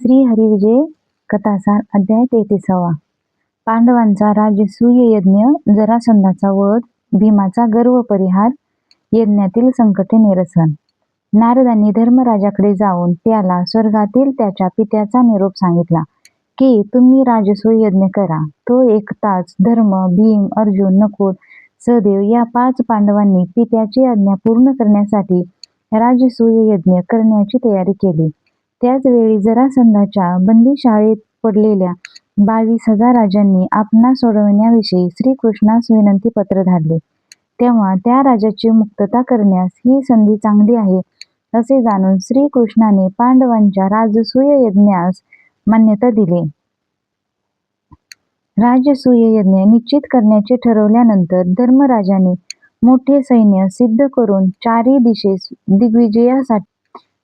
श्री हरिविजय कथासार अध्याय 33. पांडवांचा राजसूय यज्ञ, जरासंधाचा वध, भीमाचा गर्व परिहार, यज्ञातील संकटे निरसन. नारदांनी धर्मराजाकडे जाऊन त्याला स्वर्गातील त्याच्या पित्याचा निरोप सांगितला की तुम्ही राजसूय यज्ञ करा. तो एकटाच धर्म, भीम, अर्जुन, नकुल, सहदेव या 5 पांडवांनी पित्याची आज्ञा पूर्ण करण्यासाठी राजसूय यज्ञ करण्याची तयारी केली. त्याच वेळी जरासंधाच्या बंदीशाळेत पडलेल्या 22,000 राजांनी आपणास सोडविण्याविषयी श्रीकृष्णास विनंती पत्र धाडले. तेव्हा त्या राजाची मुक्तता करण्यास ही संधी चांगली आहे असे जाणून श्रीकृष्णाने पांडवांच्या राजसूय यज्ञास मान्यता दिली. राजसूय यज्ञ निश्चित करण्याचे ठरवल्यानंतर धर्मराजाने मोठे सैन्य सिद्ध करून चारी दिशेस दिग्विजयासाठी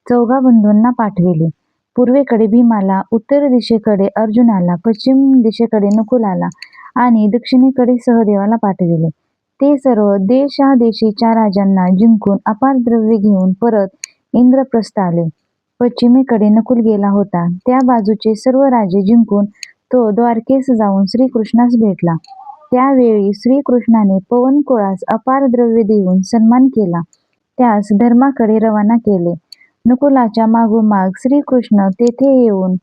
4 बंधूंना पाठविले. पूर्वेकडे भीमाला, उत्तर दिशेकडे अर्जुनाला, पश्चिम दिशेकडे नकुलाला आणि दक्षिणेकडे सहदेवाला पाठविले. ते सर्व देशादेशीच्या राजांना जिंकून अपार द्रव्ये घेऊन परत इंद्रप्रस्थ आले. पश्चिमेकडे नकुल गेला होता. त्या बाजूचे सर्व राजे जिंकून तो द्वारकेस जाऊन श्रीकृष्णास भेटला. त्यावेळी श्रीकृष्णाने पवनकुळास अपार द्रव्ये देऊन सन्मान केला. त्यास धर्माकडे रवाना केले. नकुलाच्या मागोमाग श्रीकृष्ण तेथे येऊन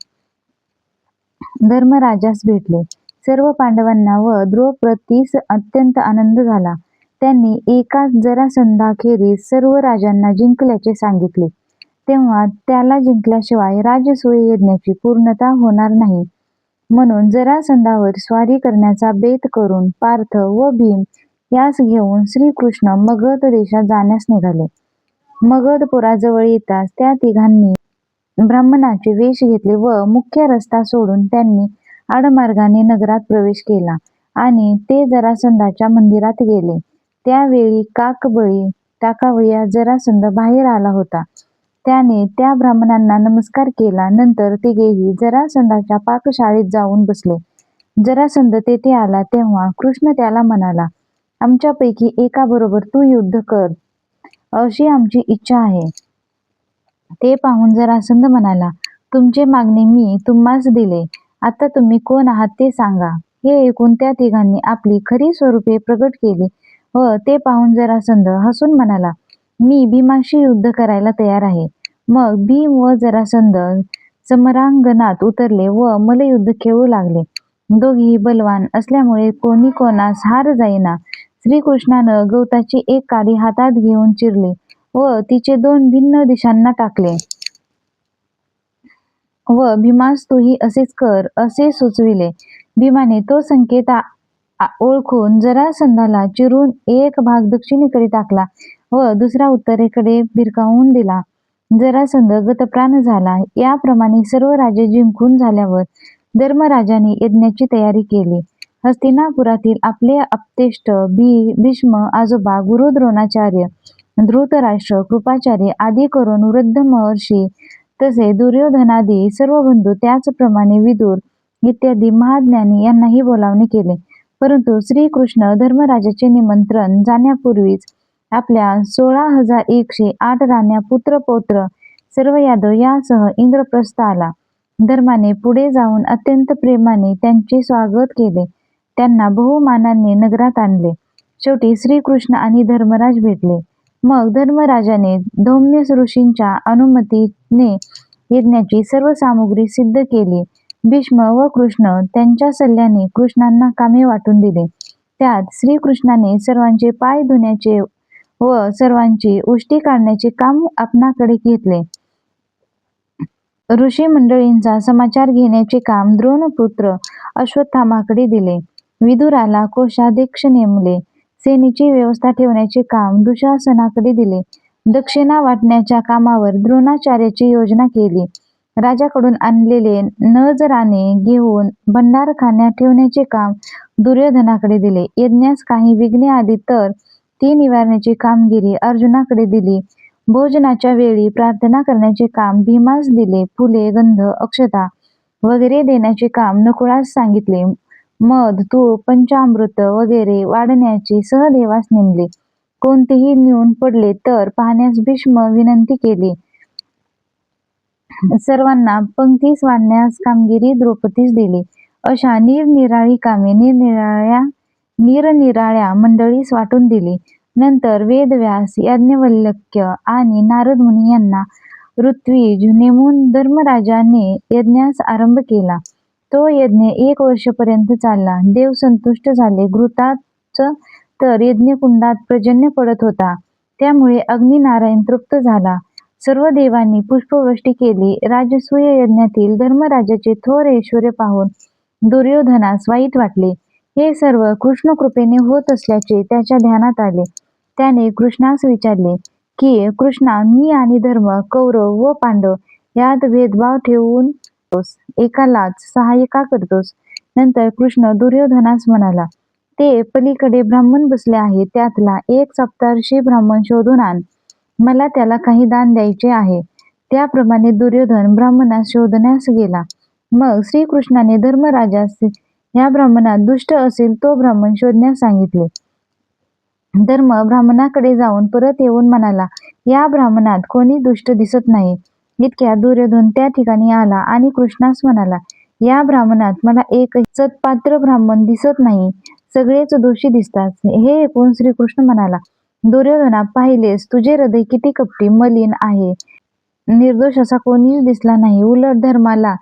धर्मराजास भेटले. सर्व पांडवांना व द्रौपदीस अत्यंत आनंद झाला. त्यांनी एकाच जरासंधाखेरीज सर्व राजांना जिंकल्याचे सांगितले. तेव्हा त्याला जिंकल्याशिवाय राजसूय यज्ञाची पूर्णता होणार नाही, म्हणून जरासंधावर स्वारी करण्याचा बेत करून पार्थ व भीम यास घेऊन श्रीकृष्ण मगध देशात जाण्यास निघाले. मगधपुराजवळ येताच त्या तिघांनी ब्राह्मणाचे वेश घेतले व मुख्य रस्ता सोडून त्यांनी आडमार्गाने नगरात प्रवेश केला आणि ते जरासंधाच्या मंदिरात गेले. त्यावेळी काकबळी टाकावया जरासंध बाहेर आला होता. त्याने त्या ब्राह्मणांना नमस्कार केला. नंतर तिघेही जरासंधाच्या पाकशाळेत जाऊन बसले. जरासंध तेथे आला तेव्हा कृष्ण त्याला म्हणाला, आमच्यापैकी एकाबरोबर तू युद्ध कर अशी आमची इच्छा आहे. ते पाहून जरासंध म्हणाला, तुमचे मागणे मी तुम्हास दिले. आता तुम्ही कोण आहात ते सांगा. हे ऐकून त्या तिघांनी आपली खरी स्वरूपे प्रकट केली व ते पाहून जरासंध हसून म्हणाला, मी भीमाशी युद्ध करायला तयार आहे. मग भीम व जरासंध समरांगणात उतरले व मल्लयुद्ध खेळू लागले. दोघेही बलवान असल्यामुळे कोणी कोणास हार जाईना. श्रीकृष्णानं गवताची एक काडी हातात घेऊन चिरली व तिचे 2 भिन्न दिशांना टाकले व भीमास तूही असेच कर असे सुचविले. भीमाने तो संकेत ओळखून जरासंधाला चिरून एक भाग दक्षिणेकडे टाकला व दुसरा उत्तरेकडे भिरकावून दिला. जरासंध गतप्राण झाला. याप्रमाणे सर्व राजे जिंकून झाल्यावर धर्मराजाने यज्ञाची तयारी केली. हस्तिनापुरातील आपले आप्तेष्ट भीष्म, आजोबा गुरु द्रोणाचार्य, धृतराष्ट्र, कृपाचार्य आदी करून वृद्ध महर्षी तसे दुर्योधनादी सर्व बंधू, त्याचप्रमाणे विदुर इत्यादी महाज्ञानी यांनाही बोलावणे केले. परंतु श्रीकृष्ण धर्मराजाचे निमंत्रण जाण्यापूर्वीच आपल्या 16,108 राण्या, पुत्र पौत्र सर्व यादव यासह इंद्रप्रस्थ आला. धर्माने पुढे जाऊन अत्यंत प्रेमाने त्यांचे स्वागत केले. त्यांना बहुमानाने नगरात आणले. शेवटी श्रीकृष्ण आणि धर्मराज भेटले. मग धर्मराजाने धौम्य ऋषींच्या अनुमतीने यज्ञाची सर्व सामुग्री सिद्ध केली. भीष्म व कृष्ण त्यांच्या सल्ल्याने कृष्णांना कामे वाटून दिले. त्यात श्रीकृष्णाने सर्वांचे पाय धुण्याचे व सर्वांची उष्टी काढण्याचे काम आपणाकडे घेतले. ऋषी मंडळींचा समाचार घेण्याचे काम द्रोणपुत्र अश्वत्थामाकडे दिले. विदुराला कोषाध्यक्ष नेमले. सेनेची व्यवस्था ठेवण्याचे काम दुःशासनाकडे दिले. दक्षिणा वाटण्याच्या कामावर द्रोणाचार्याची योजना केली. राजाकडून आणलेले नजराणे घेऊन भंडारखान्यात ठेवण्याचे काम दुर्योधनाकडे दिले. यज्ञास काही विघ्ने आली तर ती निवारण्याची कामगिरी अर्जुनाकडे दिली. भोजनाच्या वेळी प्रार्थना करण्याचे काम भीमास दिले. फुले, गंध, अक्षता वगैरे देण्याचे काम नकुळास सांगितले. मध, तूप, पंचामृत वगैरे वाढण्याचे सहदेवास नेमले. कोणतेही न्यून पडले तर पाहण्यास भीष्म विनंती केली. सर्वांना पंक्तीस वाढण्यास कामगिरी द्रौपदीस दिली. अशा निरनिराळी कामे निरनिराळ्या मंडळीस वाटून दिली. नंतर वेदव्यास, याज्ञवल्क्य आणि नारद मुनी यांना ऋत्विज नेमून धर्मराजाने यज्ञास आरंभ केला. तो यज्ञ 1 वर्षपर्यंत चालला. देव संतुष्ट झाले. घृताच तर यज्ञकुंडात पर्जन्य पडत होता. त्यामुळे अग्निनारायण तृप्त झाला. सर्व देवांनी पुष्पवृष्टी केली. राजसूय यज्ञातील धर्मराजाचे थोर ऐश्वर्य पाहून दुर्योधनास वाईट वाटले. हे सर्व कृष्णकृपेने होत असल्याचे त्याच्या ध्यानात आले. त्याने कृष्णास विचारले की, कृष्णा, मी आणि धर्म, कौरव व पांडव यात भेदभाव ठेवून एकालाच सहाय्य का करतोस? नंतर कृष्ण दुर्योधनास म्हणाला, ते पलीकडे ब्राह्मण बसले आहे, त्यातला एक सप्तर्षी ब्राह्मण शोधून आण. मला त्याला काही दान द्यायचे आहे. त्याप्रमाणे दुर्योधन ब्राह्मणास शोधण्यास गेला. मग श्रीकृष्णाने धर्मराजास ह्या ब्राह्मणात दुष्ट असेल तो ब्राह्मण शोधण्यास सांगितले. धर्म ब्राह्मणाकडे जाऊन परत येऊन म्हणाला, या ब्राह्मणात कोणी दुष्ट दिसत नाही. इतक्या दुर्योधन त्या ठिकाणी आला आणि कृष्णास म्हणाला, या ब्राह्मणात मला एकही सत्पात्र ब्राह्मण दिसत नाही, सगळेच दोषी दिसतात. हे ऐकून श्रीकृष्ण म्हणाला, दुर्योधना, पाहिलेस तुझे हृदय किती कपटी, मलिन आहे. निर्दोष असा कोणीच दिसला नाही. उलट धर्माला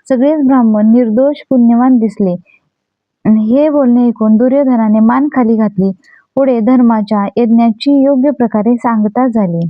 सगळेच ब्राह्मण निर्दोष पुण्यवान दिसले. हे बोलणे ऐकून दुर्योधनाने मान खाली घातली. पुढे धर्माच्या यज्ञाची योग्य प्रकारे सांगता झाली.